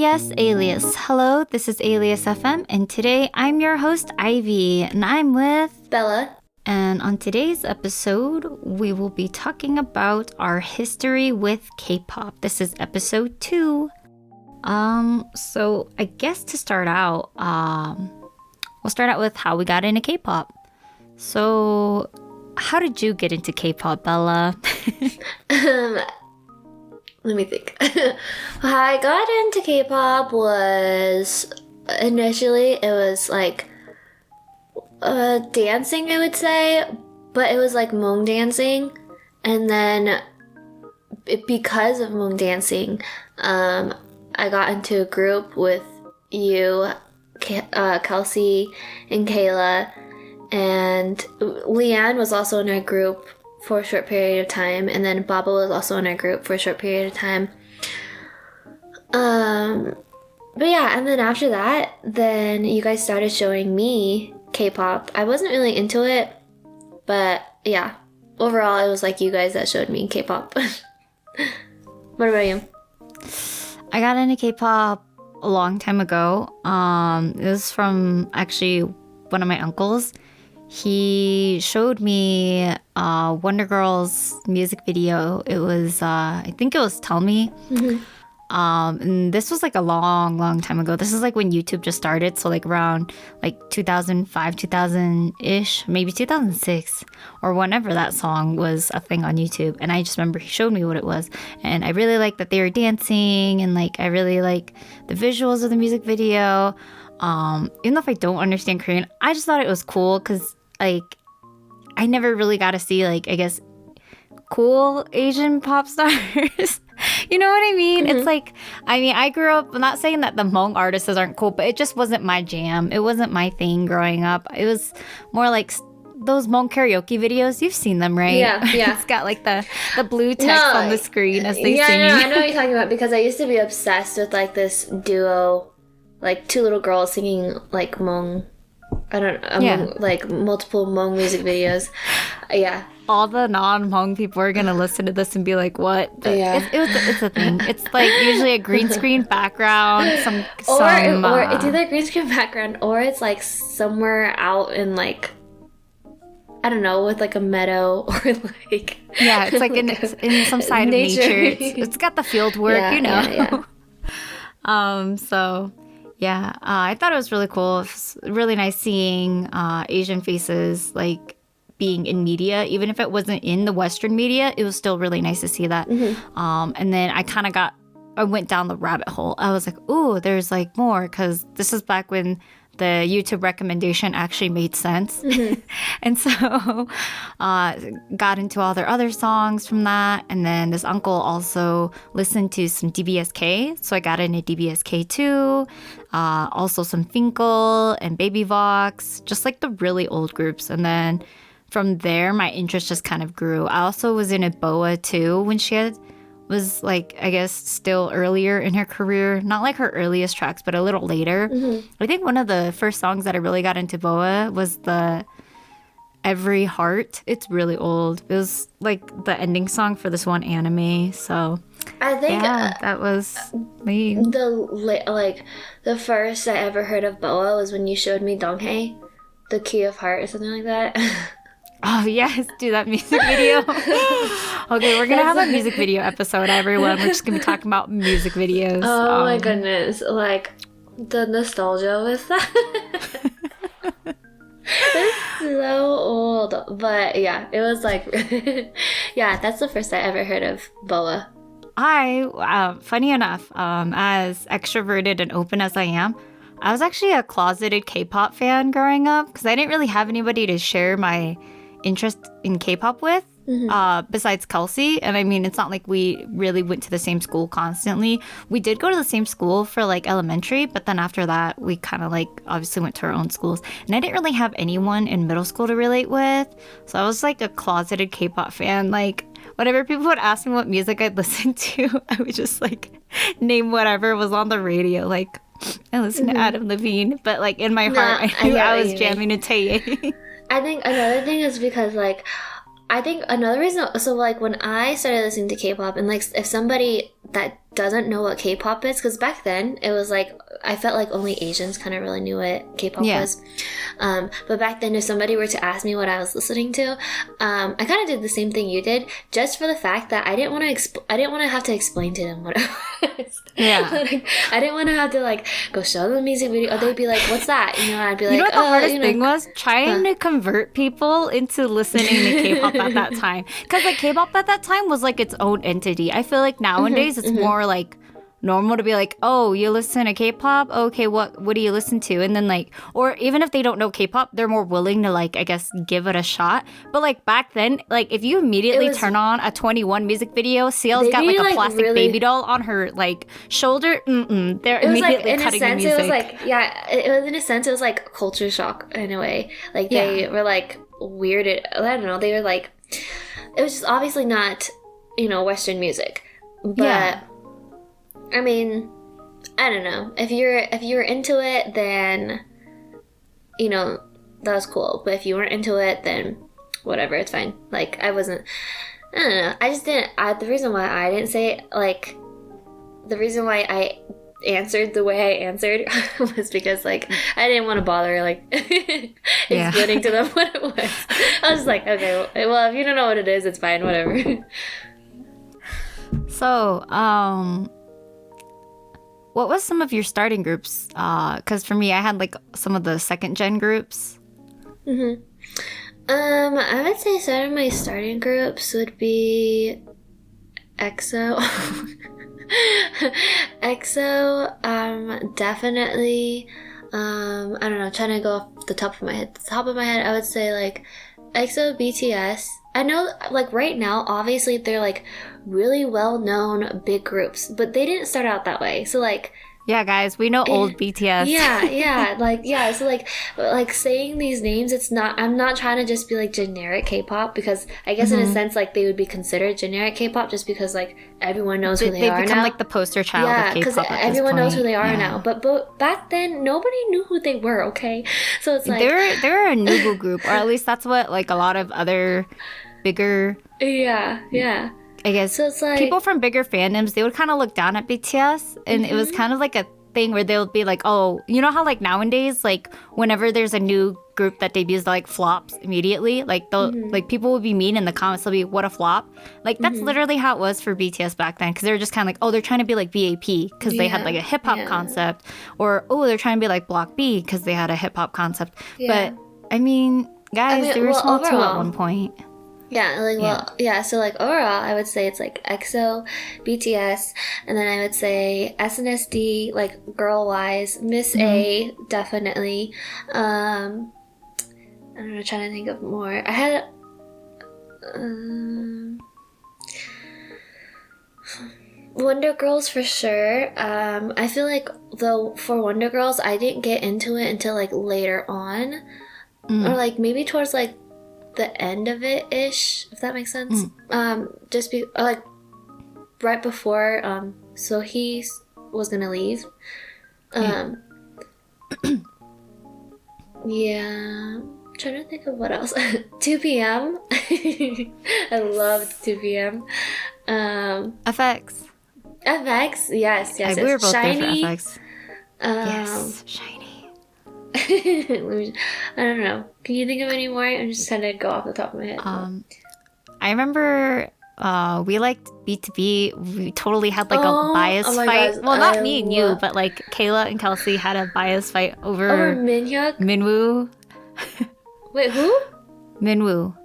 yes, Alias. Hello, this is Alias FM, and today I'm your host, Ivy, and I'm with Bella. And on today's episode, we will be talking about our history with K-pop. This is episode 2. So I guess to start out, we'll start out with how we got into K-pop. So, how did you get into K-pop, Bella? Let me think. How I got into K-pop was initially it was like dancing, I would say, but it was like Hmong dancing, and then because of Hmong dancing, I got into a group with you, Kelsey, and Kayla, and Leanne was also in our group for a short period of time, and then Baba was also in our group for a short period of time. But yeah, and then after that, then you guys started showing me K-pop. I wasn't really into it, but yeah, overall it was like you guys that showed me K-pop. What about you? I got into K-pop a long time ago. It was from actually one of my uncles. He showed me Wonder Girl's music video. It was, I think it was Tell Me. Mm-hmm. And this was like a long time ago. This is like when YouTube just started. So like around like 2005, 2000-ish, maybe 2006 or whenever that song was a thing on YouTube. And I just remember he showed me what it was. And I really liked that they were dancing, and like I really like the visuals of the music video. Even though if I don't understand Korean, I just thought it was cool because like I never really got to see like, I guess, cool Asian pop stars. You know what I mean? Mm-hmm. It's like, I mean, I grew up, I'm not saying that the Hmong artists aren't cool, but it just wasn't my jam. It wasn't my thing growing up. It was more like those Hmong karaoke videos. You've seen them, right? Yeah. It's got like the blue text on the screen as they sing. Yeah, I know what you're talking about, because I used to be obsessed with like this duo, like two little girls singing like Hmong, like multiple Hmong music videos. Yeah. All the non-Hmong people are gonna listen to this and be like, "What?" But yeah, it's a thing. It's like usually a green screen background, or it's either a green screen background or it's like somewhere out in like, I don't know, with like a meadow or like it's like in some side of nature. It's got the field work, you know. Yeah. So. Yeah, I thought it was really cool. It was really nice seeing Asian faces like being in media, even if it wasn't in the Western media. It was still really nice to see that. Mm-hmm. And then I went down the rabbit hole. I was like, ooh, there's like more, because this is back when the YouTube recommendation actually made sense. Mm-hmm. And so got into all their other songs from that. And then this uncle also listened to some DBSK. So I got into DBSK too. Also some Finkel and Baby Vox, just like the really old groups. And then from there, my interest just kind of grew. I also was in a BoA too when she was like, I guess, still earlier in her career. Not like her earliest tracks, but a little later. Mm-hmm. I think one of the first songs that I really got into BoA was the Every Heart. It's really old. It was like the ending song for this one anime. So I think that was me. The first I ever heard of BoA was when you showed me Donghae, the Key of Heart or something like that. Oh, yes, do that music video. Okay, we're going to have a music video episode, everyone. We're just going to be talking about music videos. Oh my goodness. Like, the nostalgia with that. It's so old. But yeah, it was like, yeah, that's the first I ever heard of BoA. Funny enough, as extroverted and open as I am, I was actually a closeted K-pop fan growing up because I didn't really have anybody to share my interest in K-pop with, besides Kelsey. And I mean, it's not like we really went to the same school constantly. We did go to the same school for like elementary, but then after that, we kind of like obviously went to our own schools. And I didn't really have anyone in middle school to relate with. So I was like a closeted K-pop fan. Like, whenever people would ask me what music I'd listen to, I would just like name whatever was on the radio. Like, I listened to Adam Levine, but like in my heart, I knew I was jamming to Tae. I think another thing is because like, I think another reason, so like when I started listening to K-pop, and like if somebody that doesn't know what K-pop is, because back then it was like I felt like only Asians kind of really knew what K-pop was. But back then, if somebody were to ask me what I was listening to, I kind of did the same thing you did, just for the fact that I didn't want to have to explain to them what it was. Yeah. Like, I didn't want to have to like go show them the music video. Or they'd be like, "What's that?" You know, I'd be like, "You know what the hardest thing was? Trying to convert people into listening to K-pop at that time, because like K-pop at that time was like its own entity. I feel like nowadays it's more like normal to be like, oh, you listen to K-pop? Okay, what do you listen to? And then like, or even if they don't know K-pop, they're more willing to like, I guess, give it a shot. But like back then, like if you immediately turn on a 21 music video, CL's got like a plastic baby doll on her like shoulder, they're immediately cutting the music. It was like, it was in a sense, it was like culture shock in a way. Like they were like weirded. I don't know. They were like, it was just obviously not, Western music, but. I mean, I don't know. If you're into it, then that was cool. But if you weren't into it, then whatever, it's fine. Like I don't know. I just didn't. The reason why I didn't say it, like, the reason why I answered the way I answered was because like I didn't want to bother like explaining to them what it was. I was just like, okay, well, if you don't know what it is, it's fine, whatever. So, what was some of your starting groups? Because for me, I had like some of the second gen groups. I would say some of my starting groups would be EXO. EXO, definitely. I don't know, trying to go off the top of my head. I would say like EXO, BTS. I know, like, right now, obviously, they're, like, really well-known big groups, but they didn't start out that way. So, like... Yeah, guys, we know old BTS. So, like, saying these names, it's not... I'm not trying to just be, like, generic K-pop, because I guess in a sense, like, they would be considered generic K-pop just because, like, everyone knows who they are now. They've become, like, the poster child of K-pop at this point. Yeah, because everyone knows who they are now. But back then, nobody knew who they were, okay? So, it's like... They're a noodle group, or at least that's what, like, a lot of other bigger... Yeah. I guess so it's like, people from bigger fandoms, they would kind of look down at BTS, and it was kind of like a thing where they'll be like, oh, you know how like nowadays, like whenever there's a new group that debuts, like flops immediately, like they'll like people will be mean in the comments, they'll be, what a flop. Like that's literally how it was for BTS back then, because they were just kind of like, oh, they're trying to be like VAP because they had like a hip-hop concept, or oh, they're trying to be like Block B because they had a hip-hop concept. But I mean, guys, they were small too at one point. So like overall, I would say it's like EXO, BTS, and then I would say SNSD, like girl-wise, Miss A, definitely. I don't know, trying to think of more. I had Wonder Girls for sure. I feel like though for Wonder Girls, I didn't get into it until like later on, or like maybe towards like the end of it ish, if that makes sense. Just be like right before so he was gonna leave. I'm trying to think of what else. 2PM. I loved 2PM. FX. Yes. We were both Shiny. there for FX. Yes, Shiny. I don't know. Can you think of any more? I'm just trying to go off the top of my head. I remember we liked B2B. We totally had like a bias fight. Gosh, well, not me and you, but like Kayla and Kelsey had a bias fight over Minhyuk? Minwoo. Wait, who? Minwoo.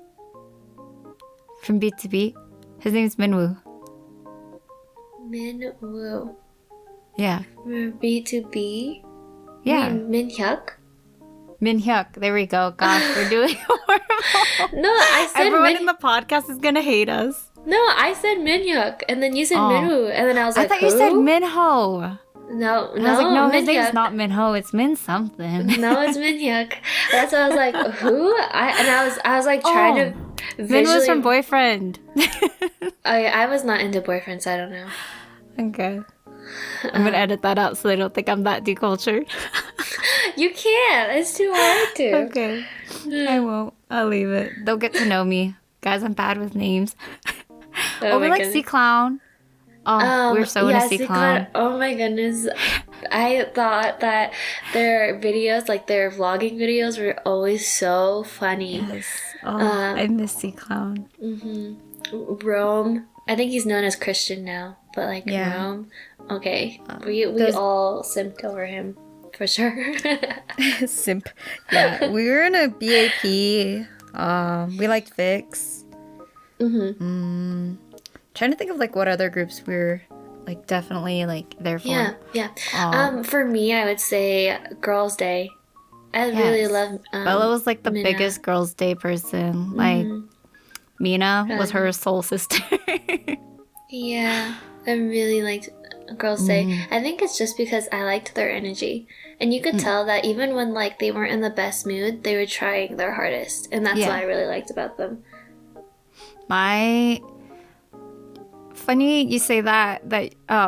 From B2B. His name's Minwoo. Minwoo. Yeah. B2B? Yeah. Minhyuk? Minhyuk. There we go. Gosh, we're doing horrible. No, I said everyone in the podcast is gonna hate us. No, I said Minhyuk, and then you said Minwoo, and then I was like, I thought you said Minho. No, I was like, no, his Minhyuk. name's not Minho. It's Min something. No, it's Minhyuk. That's why I was like, who? I was like trying to visually... Min was from Boyfriend. I was not into Boyfriend, so I don't know. Okay. I'm gonna edit that out so they don't think I'm that decultured. You can't. It's too hard to. Okay. I won't. I'll leave it. They'll get to know me. Guys, I'm bad with names. We like C-Clown. Oh, we're so yeah, into C-Clown. oh my goodness. I thought that their videos, like their vlogging videos, were always so funny. Yes. Oh, I miss C-Clown. Rome, I think he's known as Christian now, but like Rome, okay. We all simped over him for sure. Simp. Yeah, we were in a BAP. We liked Vix. Trying to think of like what other groups we were like definitely like there for. Yeah. For me, I would say Girls' Day. I really love. Bella was like the Mina. biggest Girls' Day person. Like Mina was her soul sister. Yeah, I really liked Girls' Day. I think it's just because I liked their energy. And you could tell that even when like they weren't in the best mood, they were trying their hardest. And that's what I really liked about them. Funny you say that.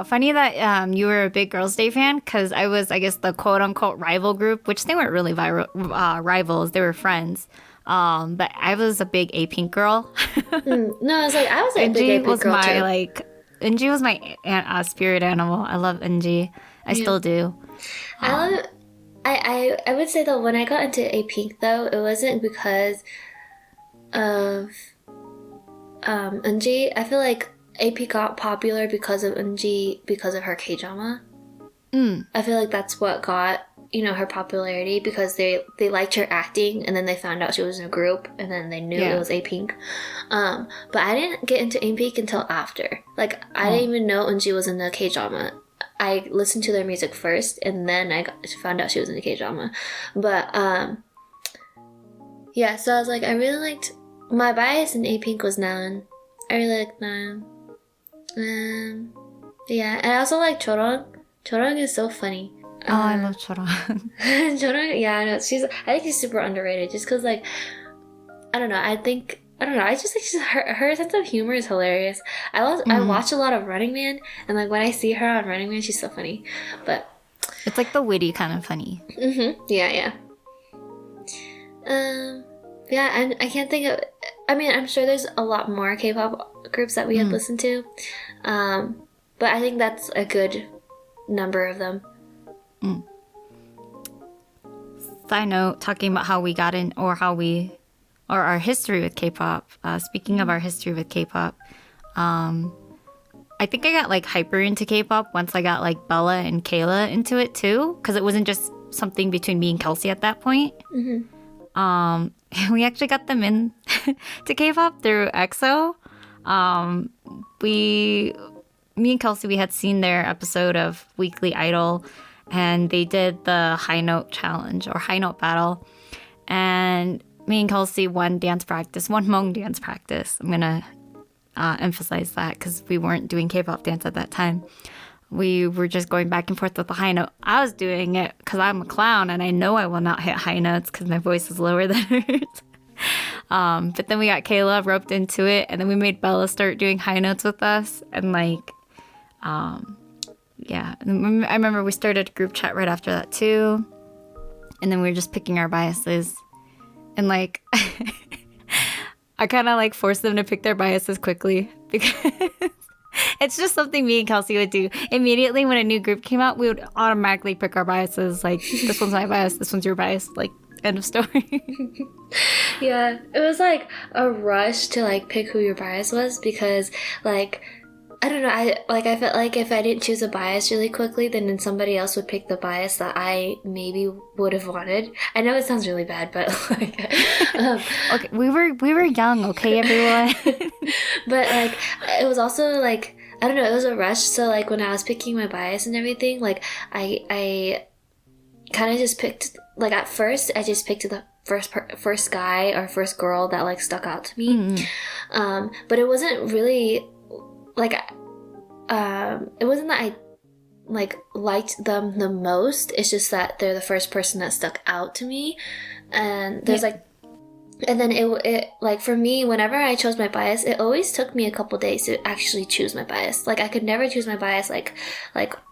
Funny that you were a big Girls' Day fan, because I was, I guess, the quote-unquote rival group, which they weren't really rivals. They were friends. But I was a big A-Pink girl. No, I was a big Unji A-Pink was girl my too. Unji was my spirit animal. I love Unji. I still do. I would say though, when I got into A-Pink though, it wasn't because of Eunji. I feel like AP got popular because of Eunji, because of her K-drama. I feel like that's what got, her popularity, because they liked her acting, and then they found out she was in a group, and then they knew it was A-Pink. But I didn't get into A-Pink until after. Like, I didn't even know Eunji was in the K-drama. I listened to their music first, and then I found out she was in the K-drama. But, so I was like, I really liked... My bias in A-Pink was Nan. I really liked Nan. And I also like Chorong. Chorong is so funny. Oh, I love Chorong. Chorong, I know. I think she's super underrated, just because, like, I don't know. I just think her sense of humor is hilarious. I watch a lot of Running Man, and like when I see her on Running Man, she's so funny. But it's like the witty kind of funny. Yeah. And I can't think of. I mean, I'm sure there's a lot more K-pop groups that we had listened to, but I think that's a good number of them. Side note, talking about how we got in, or our history with K-pop. Speaking of our history with K-pop, I think I got like hyper into K-pop once I got like Bella and Kayla into it too, because it wasn't just something between me and Kelsey at that point. We actually got them in to K-pop through EXO. Me and Kelsey, we had seen their episode of Weekly Idol, and they did the high note challenge or high note battle. And me and Kelsey won Hmong dance practice. I'm gonna emphasize that because we weren't doing K-pop dance at that time. We were just going back and forth with the high note. I was doing it because I'm a clown and I know I will not hit high notes because my voice is lower than hers. But then we got Kayla roped into it, and then we made Bella start doing high notes with us. And like, I remember we started a group chat right after that too. And then we were just picking our biases. And like, I kind of like forced them to pick their biases quickly because it's just something me and Kelsey would do. Immediately when a new group came out, we would automatically pick our biases. Like, this one's my bias, this one's your bias. Like, end of story. Yeah, it was like a rush to like pick who your bias was, because like, I don't know, I felt like if I didn't choose a bias really quickly, then somebody else would pick the bias that I maybe would have wanted. I know it sounds really bad, but like, okay, we were young, okay, everyone. But like, it was also like, I don't know, it was a rush. So like when I was picking my bias and everything, like I kind of just picked, like at first I just picked the first guy or first girl that like stuck out to me. But it wasn't really like, it wasn't that I like liked them the most. It's just that they're the first person that stuck out to me. And there's like, and then it like for me, whenever I chose my bias, it always took me a couple days to actually choose my bias. Like I could never choose my bias like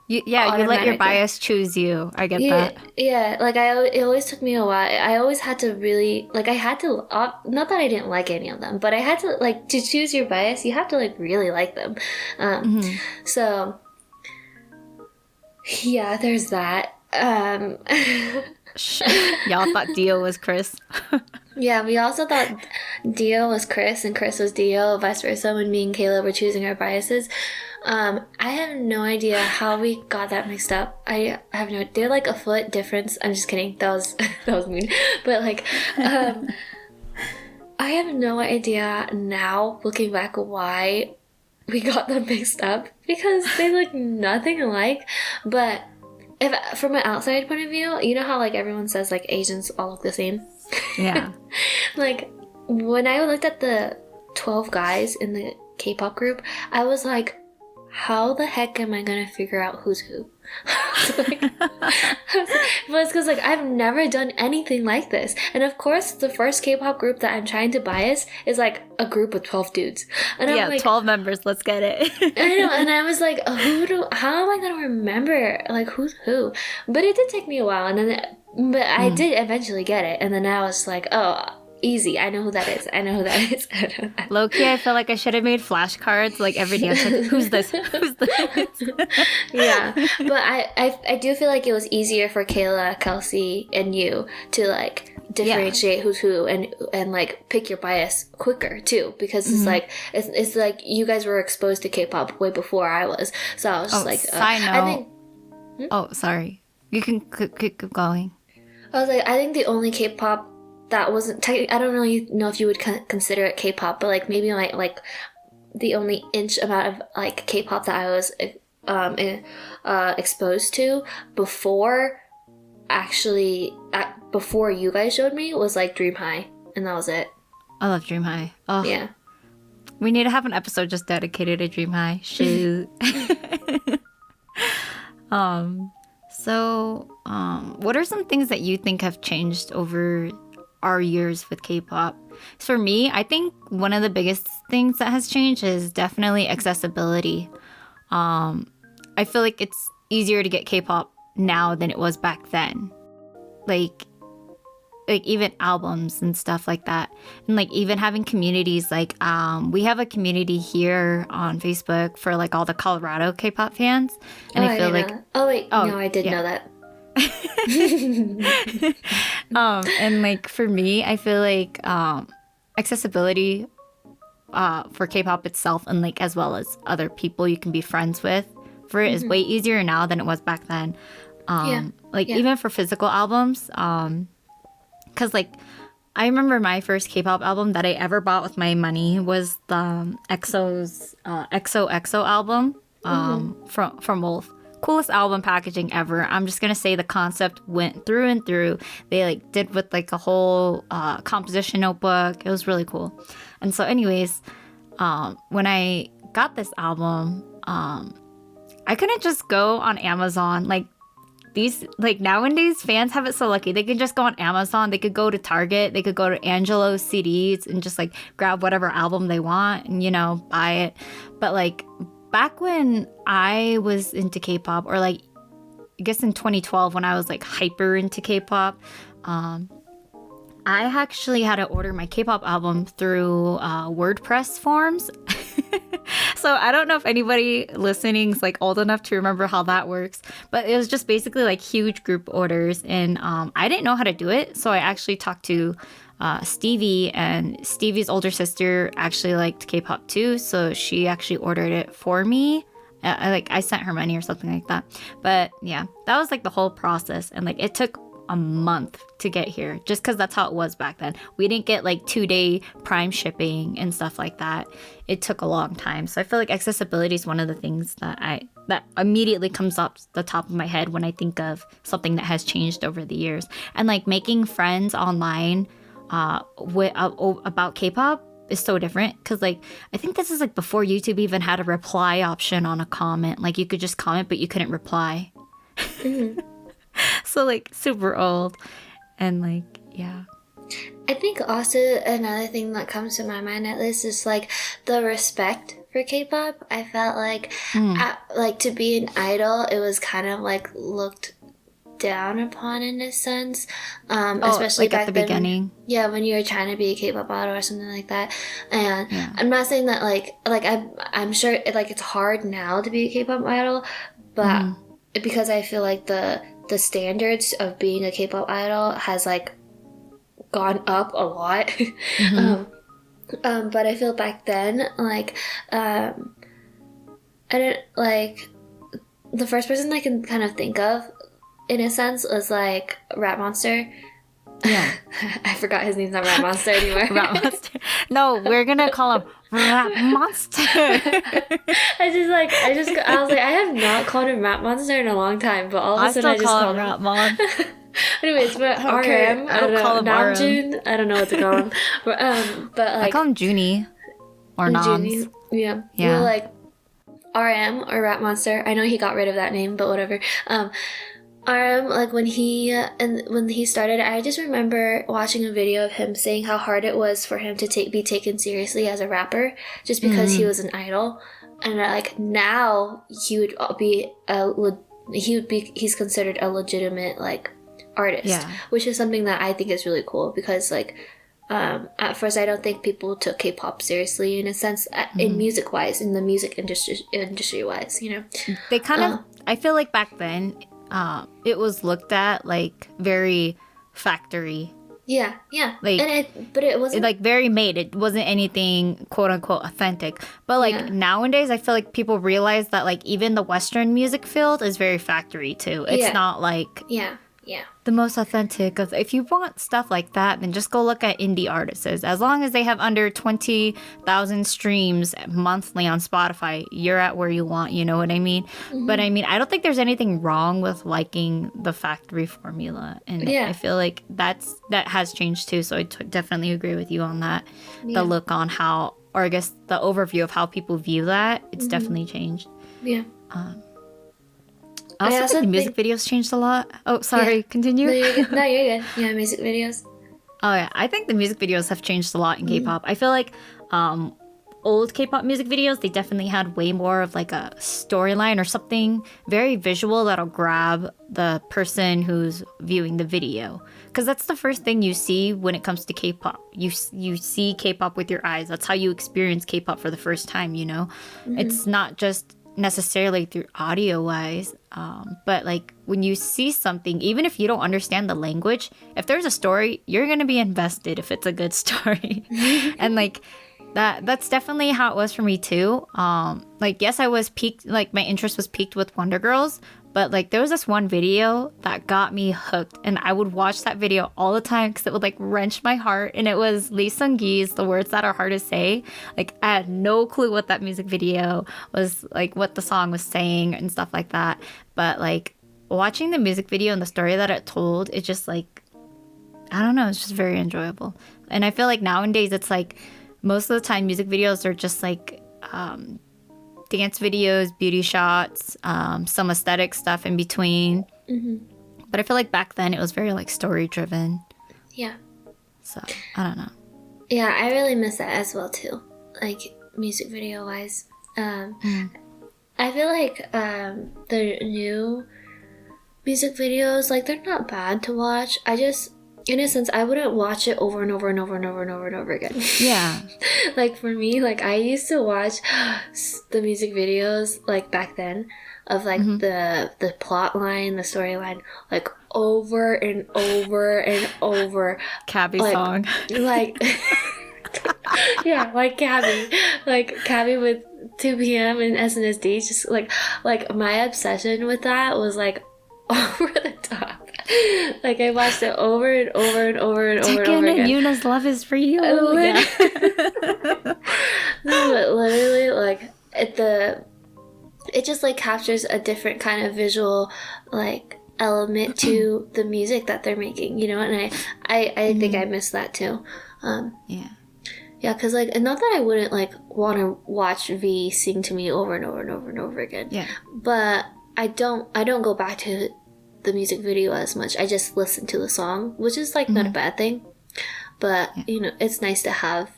You let your automatically. bias choose you. I get Yeah, that. yeah. Like it always took me a while. I always had to really like I had to not that I didn't like any of them, but I had to like to choose your bias. You have to like really like them. Hmm. So yeah, there's that. Y'all thought Dio was Chris. Yeah, we also thought Dio was Chris and Chris was Dio, vice versa. When me and Kayla were choosing our biases, I have no idea how we got that mixed up. I have no. They're like a foot difference. I'm just kidding. That was that was mean. But like, I have no idea now, looking back, why we got them mixed up because they look nothing alike. But if from an outside point of view, you know how like everyone says like Asians all look the same. Yeah. Like when I looked at the 12 guys in the K-pop group, I was like, how the heck am I gonna figure out who's who? Like, but it's because like I've never done anything like this, and of course the first K-pop group that I'm trying to bias is like a group of 12 dudes, and I'm Yeah, like, 12 members. Let's get it. I know, and I was like, how am I gonna remember like who's who? But it did take me a while, and then but I did eventually get it, and then I was like, oh, easy, I know who that is. I know who that is. I know who that is. Low-key, I feel like I should have made flashcards like every day. I was like, who's this? Who's this? Yeah, but I do feel like it was easier for Kayla, Kelsey, and you to like differentiate who's who and like pick your bias quicker too, because it's like it's like you guys were exposed to K-pop way before I was, so I was just like side note. I think Oh, sorry. You can keep going. I was like I think the only K-pop that wasn't I don't really know if you would consider it K-pop, but like maybe like the only inch amount of like K-pop that I was exposed to before before you guys showed me was like Dream High, and that was it. I love Dream High. Oh, Yeah. we need to have an episode just dedicated to Dream High. Shoot. What are some things that you think have changed over our years with K-pop? For me, I think one of the biggest things that has changed is definitely accessibility. I feel like it's easier to get K-pop now than it was back then. Like even albums and stuff like that, and like even having communities like we have a community here on Facebook for like all the Colorado K-pop fans, and I feel like no, I did know that. And like for me, I feel like accessibility for K-pop itself, and like as well as other people you can be friends with, for it is way easier now than it was back then. Even for physical albums, because like I remember my first K-pop album that I ever bought with my money was the EXO's XOXO album from Wolf. Coolest album packaging ever. I'm just gonna say the concept went through and through. They like did with like a whole composition notebook. It was really cool. And so anyways, when I got this album, I couldn't just go on Amazon. Like these, like nowadays fans have it so lucky. They can just go on Amazon, they could go to Target, they could go to Angelo's CDs and just like grab whatever album they want and, you know, buy it. But like back when I was into K-pop, or like I guess in 2012 when I was like hyper into K-pop, I actually had to order my K-pop album through WordPress forms. So I don't know if anybody listening is like old enough to remember how that works, but it was just basically like huge group orders, and I didn't know how to do it. So I actually talked to Stevie, and Stevie's older sister actually liked K-pop too, so she actually ordered it for me. I sent her money or something like that. But yeah, that was like the whole process, and like it took a month to get here, just because that's how it was back then. We didn't get like 2-day prime shipping and stuff like that. It took a long time. So I feel like accessibility is one of the things that immediately comes up the top of my head when I think of something that has changed over the years. And like making friends online about K-pop is so different, because like I think this is like before YouTube even had a reply option on a comment. Like you could just comment but you couldn't reply. So like super old. And like yeah, I think also another thing that comes to my mind at least is like the respect for K-pop. I felt like, like to be an idol, it was kind of like looked down upon in a sense, especially like back at the then, beginning. Yeah, when you were trying to be a K-pop idol or something like that. And I'm not saying that like I'm sure like it's hard now to be a K-pop idol, but because I feel like the standards of being a K-pop idol has like gone up a lot. But I feel back then like I didn't like the first person I can kind of think of in a sense was like Rat Monster. Yeah. I forgot his name's not Rat Monster anymore. Rat Monster. No, we're gonna call him Rat Monster. I was like, I have not called him Rat Monster in a long time, but all of a sudden I just call called him him Rat Mon. Anyways, but Okay, RM, I don't call him Namjoon, I don't know what to call him. But I like call him Junie or Noms. Junie, yeah. Well, like RM or Rat Monster. I know he got rid of that name, but whatever. RM, like when he started, I just remember watching a video of him saying how hard it was for him to be taken seriously as a rapper, just because he was an idol, and like now he's considered a legitimate like artist, which is something that I think is really cool because like. At first, I don't think people took K-pop seriously in a sense, in music-wise, in the music industry-wise, you know. They kind of, I feel like back then, it was looked at like very factory. Yeah. Like, but it wasn't like very made. It wasn't anything quote unquote authentic. But like nowadays, I feel like people realize that like even the Western music field is very factory too. It's not like the most authentic. If you want stuff like that, then just go look at indie artists. As long as they have under 20,000 streams monthly on Spotify, you're at where you want, you know what I mean? But I mean, I don't think there's anything wrong with liking the factory formula. And I feel like that has changed too. So I definitely agree with you on that. The look on how, or I guess the overview of how people view that, it's definitely changed. Yeah. I also think the music videos changed a lot. Oh, sorry. Continue. No, you're good. Yeah, music videos. Oh, yeah. I think the music videos have changed a lot in K-pop. I feel like old K-pop music videos, they definitely had way more of like a storyline or something very visual that'll grab the person who's viewing the video. Because that's the first thing you see when it comes to K-pop. You see K-pop with your eyes. That's how you experience K-pop for the first time, you know? It's not just necessarily through audio wise, but like when you see something, even if you don't understand the language, if there's a story, you're gonna be invested if it's a good story. And like that's definitely how it was for me too. Like yes, I was piqued, like my interest was piqued with Wonder Girls, but like there was this one video that got me hooked, and I would watch that video all the time because it would like wrench my heart. And it was Lee Seung-gi's "The Words That Are Hard to Say." Like I had no clue what that music video was, like what the song was saying and stuff like that. But like watching the music video and the story that it told, it just like, I don't know, it's just very enjoyable. And I feel like nowadays it's like most of the time music videos are just like dance videos, beauty shots, some aesthetic stuff in between. But I feel like back then it was very like story driven. Yeah. So I don't know. Yeah, I really miss that as well too. Like music video wise. I feel like the new music videos, like they're not bad to watch. I just, in a sense, I wouldn't watch it over and over and over and over and over and over again. Yeah. Like for me, like I used to watch the music videos like back then of like the plot line, the storyline, like over and over and over. Cabby like, song. Like yeah, like Cabby with 2 p.m. and SNSD. Just like my obsession with that was like over the top. Like I watched it over and over and over and over and over again. Yuna's love is for you. Yeah. No, but literally, like it just like captures a different kind of visual like element to the music that they're making, you know. And I think I miss that too. Yeah, because like, and not that I wouldn't like want to watch V sing to me over and over and over and over again. Yeah. But I don't go back to the music video as much. I just listen to the song, which is like not a bad thing. But you know, it's nice to have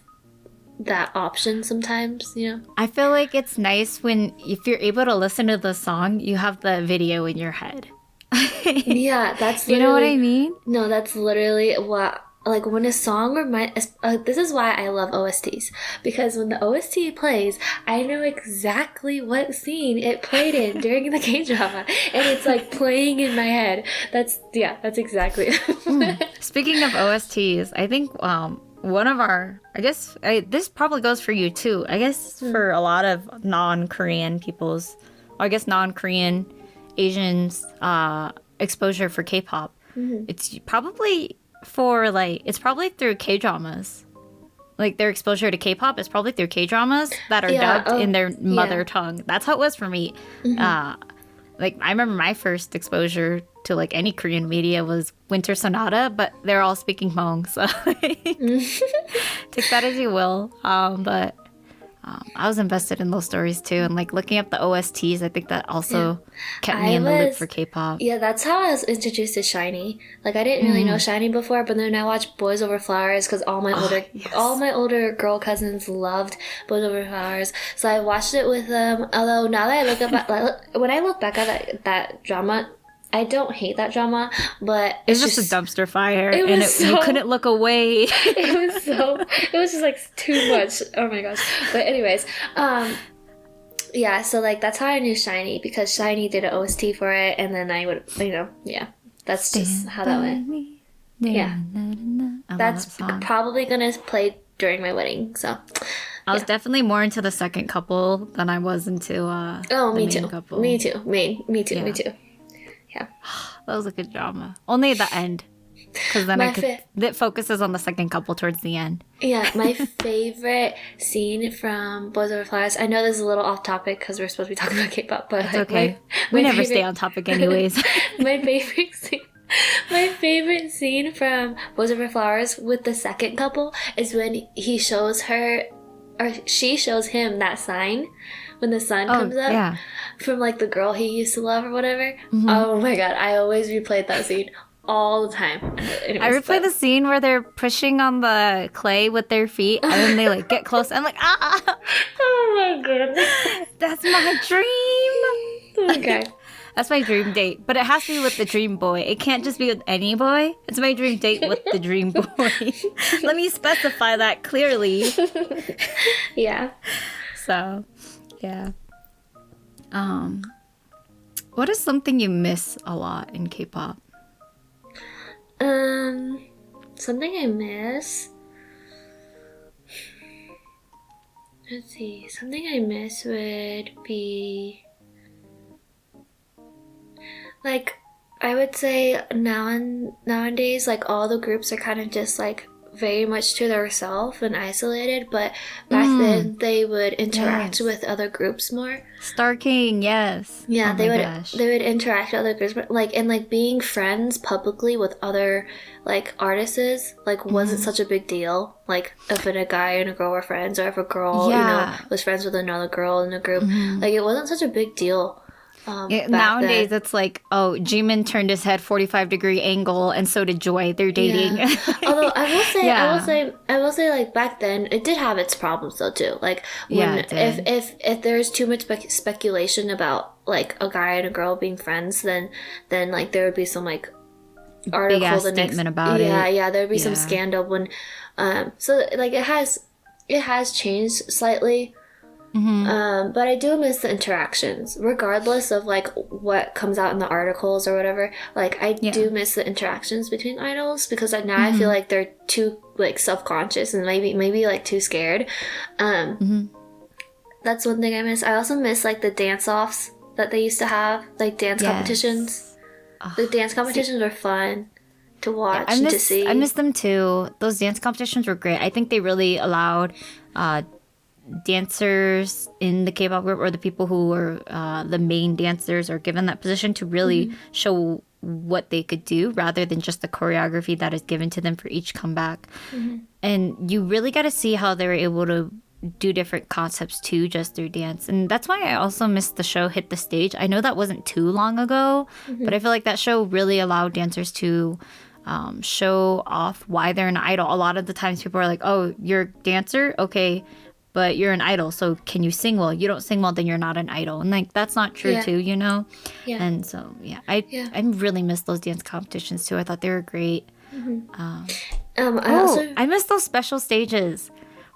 that option sometimes, you know? I feel like it's nice when if you're able to listen to the song, you have the video in your head. Yeah, that's You know what I literally mean? no, that's literally what like when a song reminds. This is why I love OSTs, because when the OST plays, I know exactly what scene it played in during the K drama, and it's like playing in my head. That's exactly. Speaking of OSTs, I think one of our, this probably goes for you too. I guess for a lot of non-Korean people's, or I guess non-Korean Asians, exposure for K-pop. It's probably it's probably through K-dramas. Like their exposure to K-pop is probably through K-dramas that are dubbed in their mother tongue. That's how it was for me. Like I remember my first exposure to like any Korean media was Winter Sonata, but they're all speaking Hmong, so take that as you will. But I was invested in those stories too, and like looking up the OSTs, I think that also kept me in the loop for K-pop. Yeah, that's how I was introduced to SHINee. Like I didn't really know SHINee before, but then I watched Boys Over Flowers because all my older girl cousins loved Boys Over Flowers, so I watched it with them. Although now that I look at when I look back at that drama, I don't hate that drama, but it's just a dumpster fire, and you couldn't look away. It was just like too much. Oh my gosh. But anyways, yeah, so like that's how I knew SHINee, because SHINee did an OST for it, and then I would, that's just how that went. Yeah, that's probably gonna play during my wedding. So I was definitely more into the second couple than I was into the main couple. Me too. Me too. Yeah. That was a good drama. Only at the end. Because then it focuses on the second couple towards the end. Yeah, my favorite scene from Boys Over Flowers. I know this is a little off topic because we're supposed to be talking about K-pop, but it's okay. We never stay on topic anyways. My favorite scene from Boys Over Flowers with the second couple is when he shows her, or she shows him that sign when the sun comes up from like the girl he used to love or whatever. Oh my god, I always replayed that scene all the time. Anyways, I replay the scene where they're pushing on the clay with their feet and then they like get close. I'm like, ah! Oh my god. That's my dream! Okay. That's my dream date. But it has to be with the dream boy. It can't just be with any boy. It's my dream date with the dream boy. Let me specify that clearly. Yeah. So, yeah. What is something you miss a lot in K-pop? Something I miss. Let's see. Something I miss would be like, I would say nowadays, like all the groups are kind of just like very much to themselves and isolated, but back then they would interact with other groups more. Star King, yes. Yeah, they would interact with other groups, but like, and like being friends publicly with other like artists like wasn't such a big deal. Like if a guy and a girl were friends, or if a girl was friends with another girl in a group, like it wasn't such a big deal. Nowadays it's like, oh, Jimin turned his head 45-degree angle and so did Joy. They're dating. Yeah. Although I will say like back then it did have its problems though too. Like when if there's too much speculation about like a guy and a girl being friends, then like there would be some like article big-ass statement about it. Yeah, there would be some scandal when so like it has changed slightly. But I do miss the interactions, regardless of like what comes out in the articles or whatever. Like I do miss the interactions between idols, because now I feel like they're too like self-conscious and maybe like too scared. That's one thing I miss. I also miss like the dance-offs that they used to have, like dance competitions. The dance competitions were fun to watch and to see. I miss them too. Those dance competitions were great. I think they really allowed dancers in the K-pop group, or the people who were the main dancers or given that position, to really show what they could do rather than just the choreography that is given to them for each comeback. And you really got to see how they were able to do different concepts too, just through dance. And that's why I also missed the show Hit the Stage. I know that wasn't too long ago, but I feel like that show really allowed dancers to show off why they're an idol. A lot of the times people are like, oh, you're a dancer? Okay, but you're an idol, so can you sing well? You don't sing well, then you're not an idol. And like that's not true too, you know? Yeah. And so I really miss those dance competitions too. I thought they were great. I miss those special stages.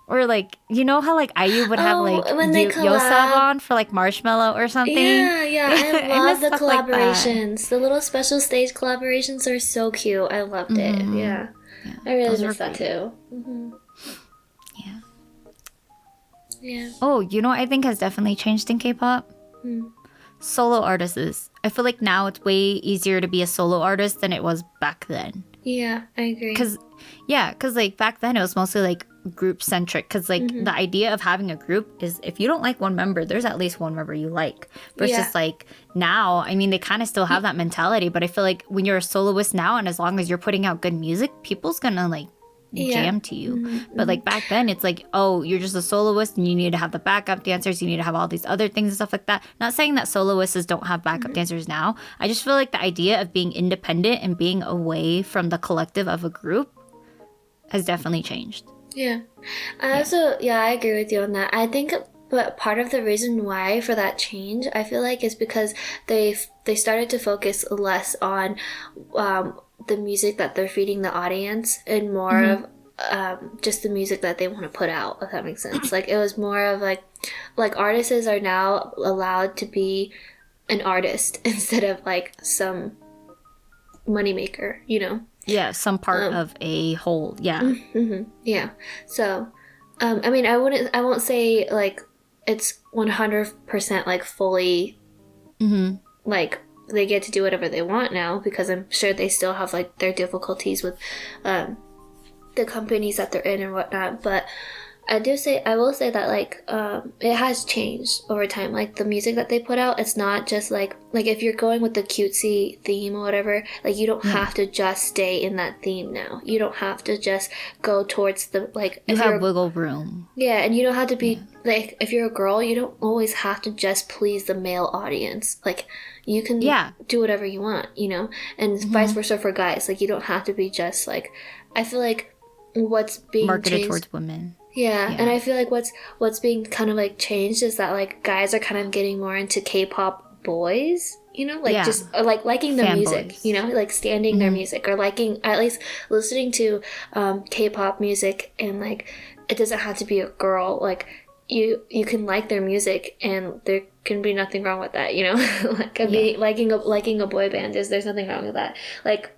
Or like, you know how like IU would have like when they Yosab on for like Marshmallow or something? Yeah, I love the stuff like that. collaborations. The little special stage collaborations are so cute. I loved it. Yeah. I really miss that too. Yeah. Yeah. Oh, you know what I think has definitely changed in K-pop? Solo artists. I feel like now it's way easier to be a solo artist than it was back then. Yeah, I agree. Because like back then it was mostly like group centric. Because like the idea of having a group is if you don't like one member, there's at least one member you like. Versus like now, I mean, they kind of still have that mentality. But I feel like when you're a soloist now, and as long as you're putting out good music, people's gonna like jam to you. But like back then it's like, oh, you're just a soloist and you need to have the backup dancers, you need to have all these other things and stuff like that. Not saying that soloists don't have backup dancers now. I just feel like the idea of being independent and being away from the collective of a group has definitely changed. I also I agree with you on that. I think but part of the reason why for that change, I feel like, is because they started to focus less on the music that they're feeding the audience and more of just the music that they want to put out, if that makes sense. Like it was more of like artists are now allowed to be an artist instead of like some moneymaker, you know? Yeah, some part of a whole. Yeah. Yeah. So, I mean, I won't say like it's 100% like fully like they get to do whatever they want now, because I'm sure they still have like their difficulties with the companies that they're in and whatnot. But I will say that like it has changed over time. Like the music that they put out, it's not just like if you're going with the cutesy theme or whatever, like you don't have to just stay in that theme now. You don't have to just go towards the like. You have wiggle room. Yeah, and you don't have to be like, if you're a girl, you don't always have to just please the male audience. Like you can do whatever you want, you know, and vice versa for guys. Like you don't have to be just like. I feel like what's being marketed changed, towards women. Yeah, and I feel like what's being kind of like changed is that like guys are kind of getting more into K-pop boys, you know, like just like liking the music, boys. you know, like standing their music or liking, at least listening to K-pop music, and like it doesn't have to be a girl. Like you can like their music and there can be nothing wrong with that, you know. Like liking a boy band, there's nothing wrong with that. Like.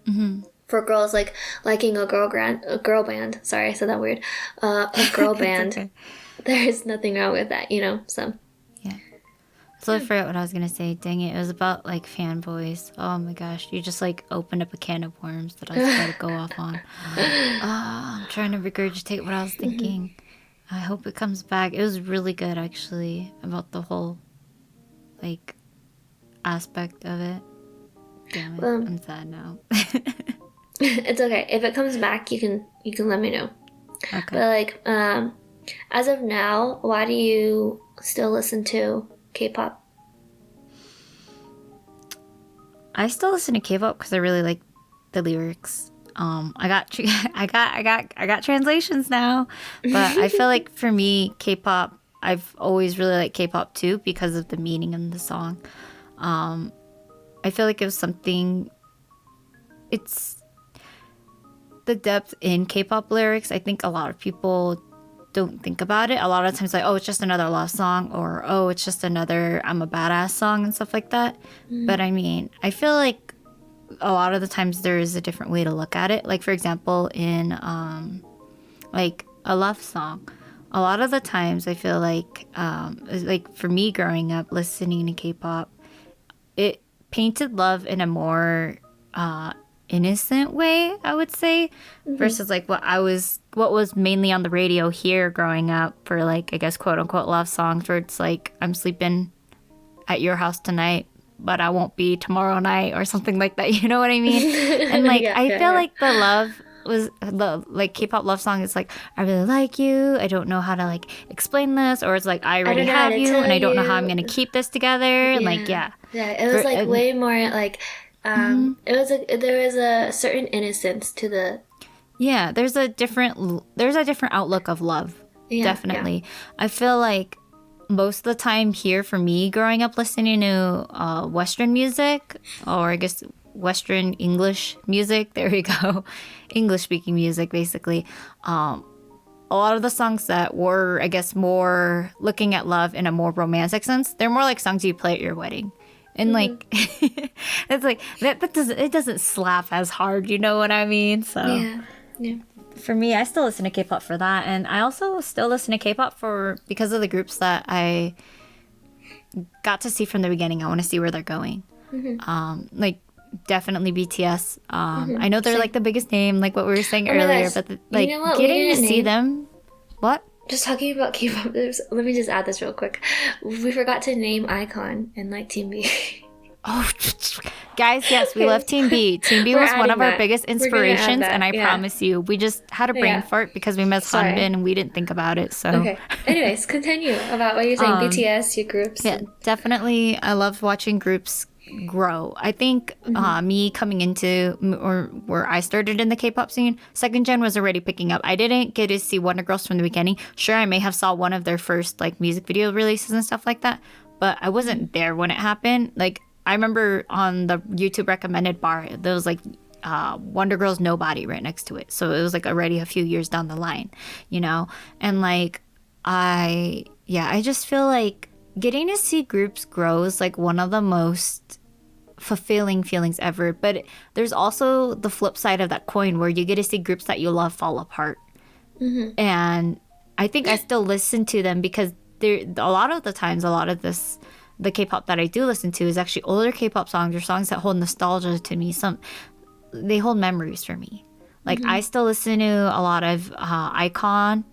For girls, like liking a girl band. Sorry, I said that weird. A girl band. Okay. There's nothing wrong with that, you know. So I forgot what I was gonna say. Dang it! It was about like fanboys. Oh my gosh, you just like opened up a can of worms that I was about to go off on. I'm trying to regurgitate what I was thinking. I hope it comes back. It was really good actually about the whole like aspect of it. Damn it! I'm sad now. It's okay. If it comes back, you can let me know. Okay. But like, as of now, why do you still listen to K-pop? I still listen to K-pop because I really like the lyrics. I got translations now, but I feel like for me, K-pop, I've always really liked K-pop too because of the meaning in the song. I feel like it was something. It's the depth in K-pop lyrics. I think a lot of people don't think about it. A lot of times like, oh, it's just another love song, or oh, it's just another I'm a badass song and stuff like that. But I mean, I feel like a lot of the times there is a different way to look at it. Like for example, in like a love song, a lot of the times I feel like for me growing up listening to K-pop, it painted love in a more innocent way, I would say, versus like what was mainly on the radio here growing up for like, I guess, quote unquote love songs, where it's like, I'm sleeping at your house tonight, but I won't be tomorrow night, or something like that. You know what I mean? And like, I feel like the love was the like K-pop love song is like, I really like you, I don't know how to like explain this, or it's like, I already have you and I don't know how I'm gonna keep this together. And like, yeah, it was like way more like It was there was a certain innocence to the Yeah, there's a different outlook of love. Yeah, Definitely. I feel like most of the time here for me growing up listening to Western music, or I guess Western English music, there we go. English speaking music basically. A lot of the songs that were, I guess, more looking at love in a more romantic sense, they're more like songs you play at your wedding. And like it's like it doesn't slap as hard, you know what I mean? So yeah. for me, I still listen to K-pop for that, and I also still listen to K-pop because of the groups that I got to see from the beginning. I want to see where they're going. Like definitely BTS. I know they're Same. like the biggest name, like what we were saying my earlier, gosh. but You know what? We getting to didn't see name- them. What? Just talking about K-pop, let me just add this real quick. We forgot to name Icon and like Team B. Oh, guys, yes, we love Team B. Team B We're was one adding of our that. biggest We're gonna add inspirations, that, and I yeah. promise you, we just had a brain Yeah. fart because we met Sorry. Hanbin and we didn't think about it. So, Okay. Anyways, continue about what you're saying. BTS, your groups. yeah, definitely, I love watching groups grow. I think me coming into or where I started in the K-pop scene, second gen was already picking up. I didn't get to see Wonder Girls from the beginning. Sure, I may have saw one of their first like music video releases and stuff like that, but I wasn't there when it happened. Like I remember on the YouTube recommended bar, there was like Wonder Girls Nobody right next to it. So it was like already a few years down the line, you know? And like I just feel like getting to see groups grow is like one of the most fulfilling feelings ever. But there's also the flip side of that coin where you get to see groups that you love fall apart. And I think I still listen to them because a lot of the times, the K-pop that I do listen to is actually older K-pop songs or songs that hold nostalgia to me. They hold memories for me. Like I still listen to a lot of Icon.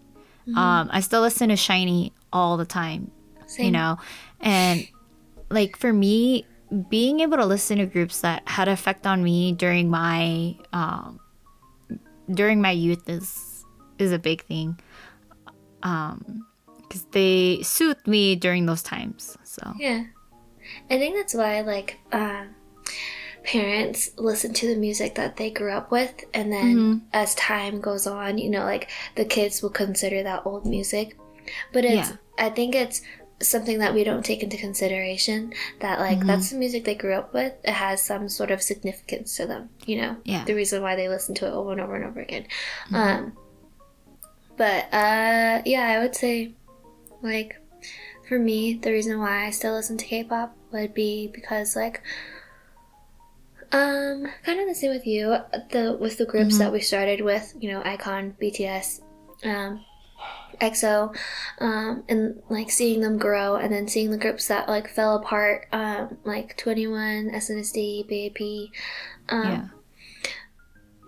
I still listen to Shiny all the time. Same. You know, and like for me, being able to listen to groups that had an effect on me during my youth is a big thing, because they soothed me during those times. So Yeah. I think that's why like parents listen to the music that they grew up with, and then as time goes on, you know, like the kids will consider that old music. But I think it's something that we don't take into consideration, that like that's the music they grew up with. It has some sort of significance to them, you know. The reason why they listen to it over and over and over again. But I would say like for me, the reason why I still listen to K-pop would be because like kind of the same with you, with the groups that we started with, you know, Icon, BTS, EXO, and like seeing them grow, and then seeing the groups that like fell apart, like 21, SNSD, BAP.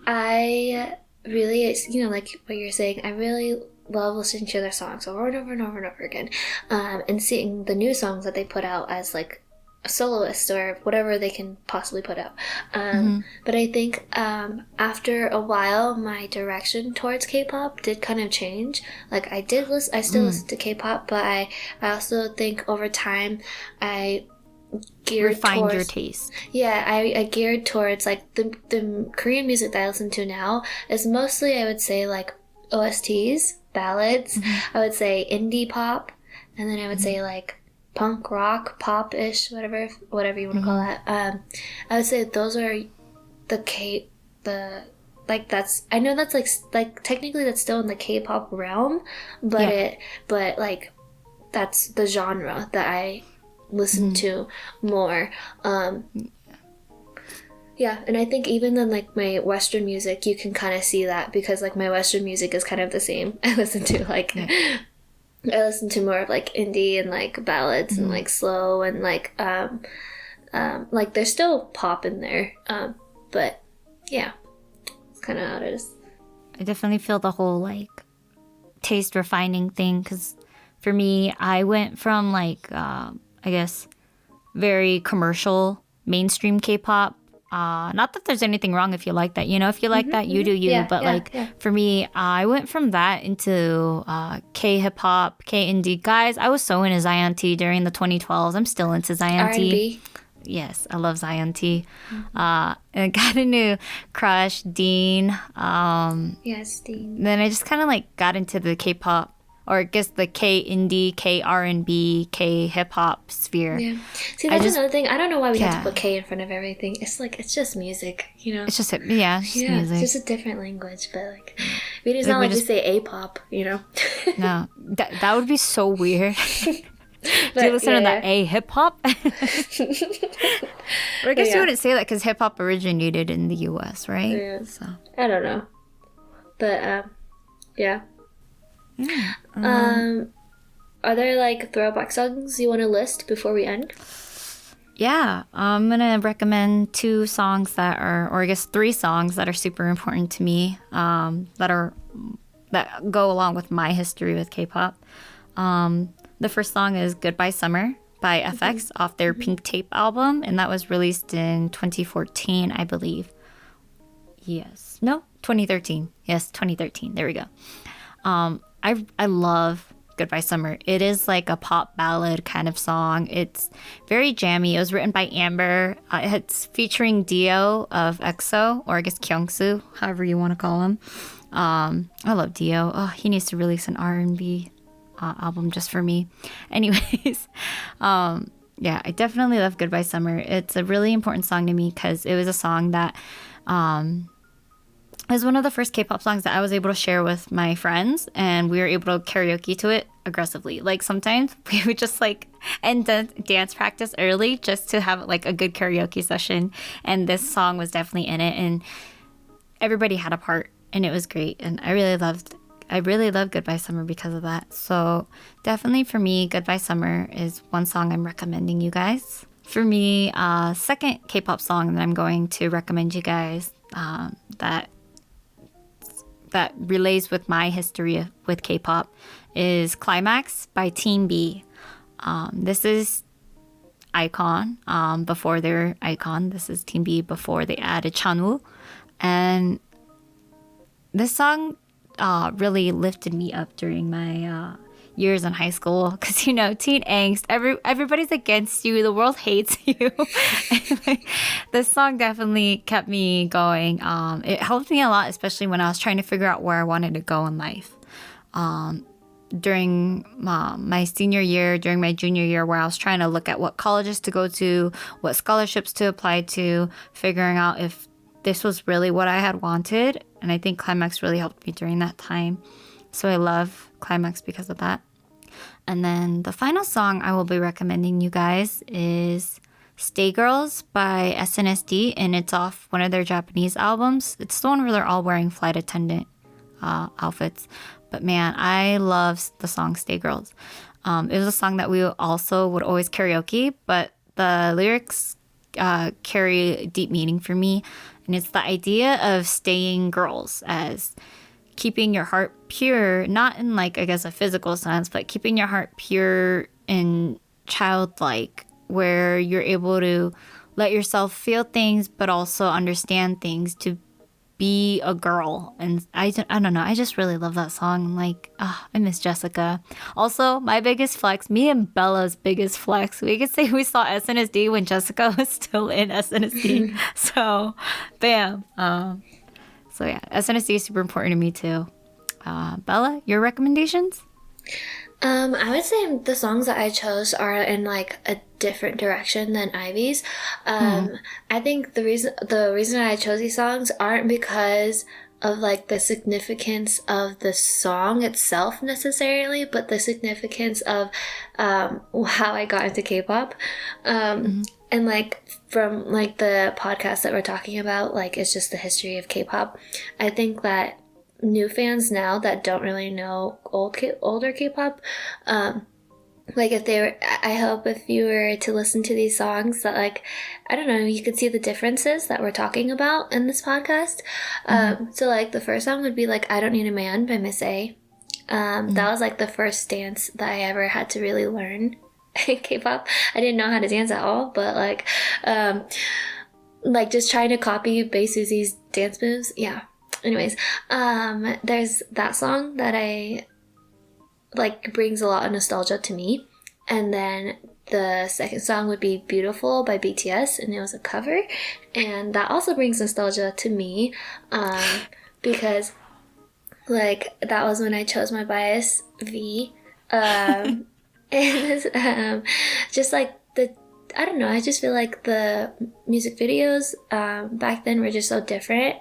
I really, you know, like what you're saying, I really love listening to their songs over and over and over and over again, and seeing the new songs that they put out as like a soloist or whatever they can possibly put out. But I think after a while, my direction towards K-pop did kind of change. Like I still listen to K-pop, but I also think over time I refined your taste. Yeah, I geared towards like the Korean music that I listen to now is mostly, I would say, like OSTs, ballads. I would say indie pop, and then I would say like punk rock, pop-ish, whatever you want to call that. I would say those are I know that's like technically that's still in the K-pop realm, but like that's the genre that I listen to more. And I think even in like my Western music, you can kind of see that, because like my Western music is kind of the same. I listen to like I listen to more of like indie and like ballads and like slow and like there's still pop in there, but yeah, it's kind of how it is. I definitely feel the whole like taste refining thing, because for me, I went from like I guess very commercial mainstream K-pop. Not that there's anything wrong if you like that, you know, if you like that, you do you. For me, I went from that into K-hip hop, K-indie. Guys, I was so into Zion T during the 2012s. I'm still into Zion T. R&B. Yes, I love Zion T. And I got into Crush, Dean. Yes, Dean. Then I just kind of like got into the K-pop, or I guess the K-indie, K-R&B, K-hip-hop sphere. Yeah. See, I that's just, another thing. I don't know why we have yeah, to put K in front of everything. It's like, it's just music, you know? it's just, yeah, it's just Yeah, it's music. just a different language, but like, it's Like, not we like just- we say A-pop, you know? No, that would be so weird. Do you But, listen to yeah. that hip-hop? Or I guess Yeah. you wouldn't say that because hip-hop originated in the U.S., right? Yeah. So, I don't know. But, yeah. yeah. Are there like throwback songs you want to list before we end? Yeah, I'm gonna recommend 2 songs that are, or I guess 3 songs that are super important to me, that go along with my history with K-pop. The first song is "Goodbye Summer" by FX off their Pink Tape album, and that was released in 2014, I believe. Yes, no, 2013. Yes, 2013. There we go. I love Goodbye Summer. It is like a pop ballad kind of song. It's very jammy. It was written by Amber. It's featuring Dio of EXO, or I guess Kyungsu, however you want to call him. I love Dio. Oh, he needs to release an R&B album just for me. Anyways, yeah, I definitely love Goodbye Summer. It's a really important song to me because it was a song that it was one of the first K-pop songs that I was able to share with my friends, and we were able to karaoke to it aggressively. Like sometimes we would just like end dance practice early just to have like a good karaoke session, and this song was definitely in it, and everybody had a part, and it was great, and I really loved Goodbye Summer because of that. So definitely for me, Goodbye Summer is one song I'm recommending you guys. For me, second K-pop song that I'm going to recommend you guys that relays with my history with K-pop is Climax by Team B. This is iKON before they were iKON. This is Team B before they added Chanwoo. And this song really lifted me up during my years in high school because, you know, teen angst, everybody's against you, the world hates you. Like, this song definitely kept me going. It helped me a lot, especially when I was trying to figure out where I wanted to go in life. During my senior year, during my junior year, where I was trying to look at what colleges to go to, what scholarships to apply to, figuring out if this was really what I had wanted. And I think Climax really helped me during that time. So I love Climax because of that. And then the final song I will be recommending you guys is Stay Girls by SNSD, and it's off one of their Japanese albums. It's the one where they're all wearing flight attendant outfits. But man, I love the song Stay Girls. It was a song that we also would always karaoke, but the lyrics carry deep meaning for me. And it's the idea of staying girls, as keeping your heart pure, not in like, I guess, a physical sense, but keeping your heart pure and childlike, where you're able to let yourself feel things, but also understand things, to be a girl. And I don't know, I just really love that song. Like, I miss Jessica. Also, my biggest flex, me and Bella's biggest flex, we could say we saw SNSD when Jessica was still in SNSD. So, bam. So yeah, SNSD is super important to me too. Bella, your recommendations? I would say the songs that I chose are in like a different direction than Ivy's. I think the reason I chose these songs aren't because of like the significance of the song itself necessarily, but the significance of how I got into K-pop. And like from like the podcast that we're talking about, like it's just the history of K-pop. I think that new fans now that don't really know older K-pop, like if they were, I hope if you were to listen to these songs that like, I don't know, you could see the differences that we're talking about in this podcast. So like the first song would be like I Don't Need a Man by Miss A. That was like the first dance that I ever had to really learn in K-pop. I didn't know how to dance at all, but like just trying to copy Bae Susie's dance moves. Yeah. Anyways, there's that song that I like brings a lot of nostalgia to me. And then the second song would be Beautiful by BTS, and it was a cover. And that also brings nostalgia to me because, like, that was when I chose my bias, V. And just like I don't know, I just feel like the music videos back then were just so different.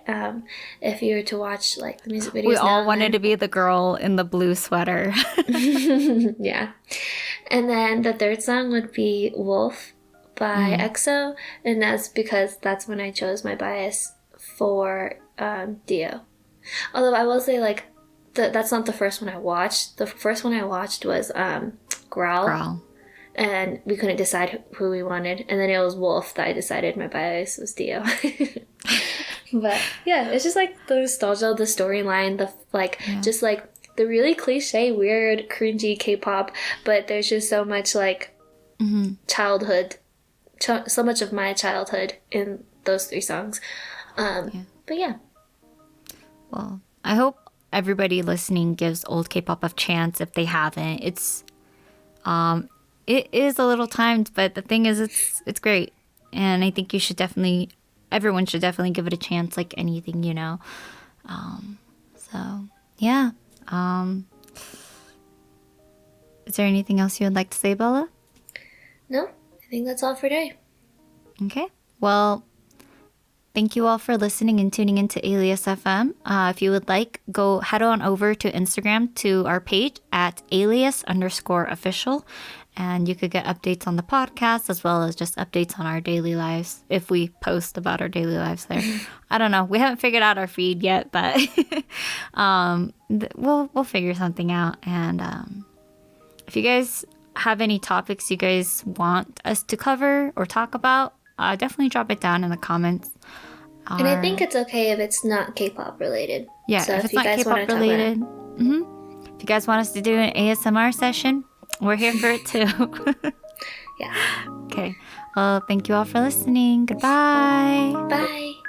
If you were to watch like the music videos, We all wanted to be the girl in the blue sweater. Yeah. And then the third song would be Wolf by EXO, and that's because that's when I chose my bias for Dio. Although I will say, like, that's not the first one I watched. The first one I watched was Growl. And we couldn't decide who we wanted. And then it was Wolf that I decided my bias was Dio. But yeah, it's just like the nostalgia, the storyline, just like the really cliche, weird, cringy K-pop. But there's just so much like childhood, so much of my childhood in those 3 songs. But yeah. Well, I hope everybody listening gives old K-pop a chance if they haven't. It is a little timed, but the thing is, it's great, and I think everyone should definitely give it a chance, like anything, you know. So yeah. Is there anything else you would like to say, Bella? No, I think that's all for today. Okay. Well, thank you all for listening and tuning into Alias FM. If you would like, go head on over to Instagram to our page at alias_official. And you could get updates on the podcast as well as just updates on our daily lives if we post about our daily lives there. I don't know. We haven't figured out our feed yet, but we'll figure something out. And if you guys have any topics you guys want us to cover or talk about, definitely drop it down in the comments. And I think it's okay if it's not K-pop related. Yeah, so if it's not K-pop related. If you guys want us to do an ASMR session, we're here for it too. Yeah. Okay. Well, thank you all for listening. Goodbye. Bye.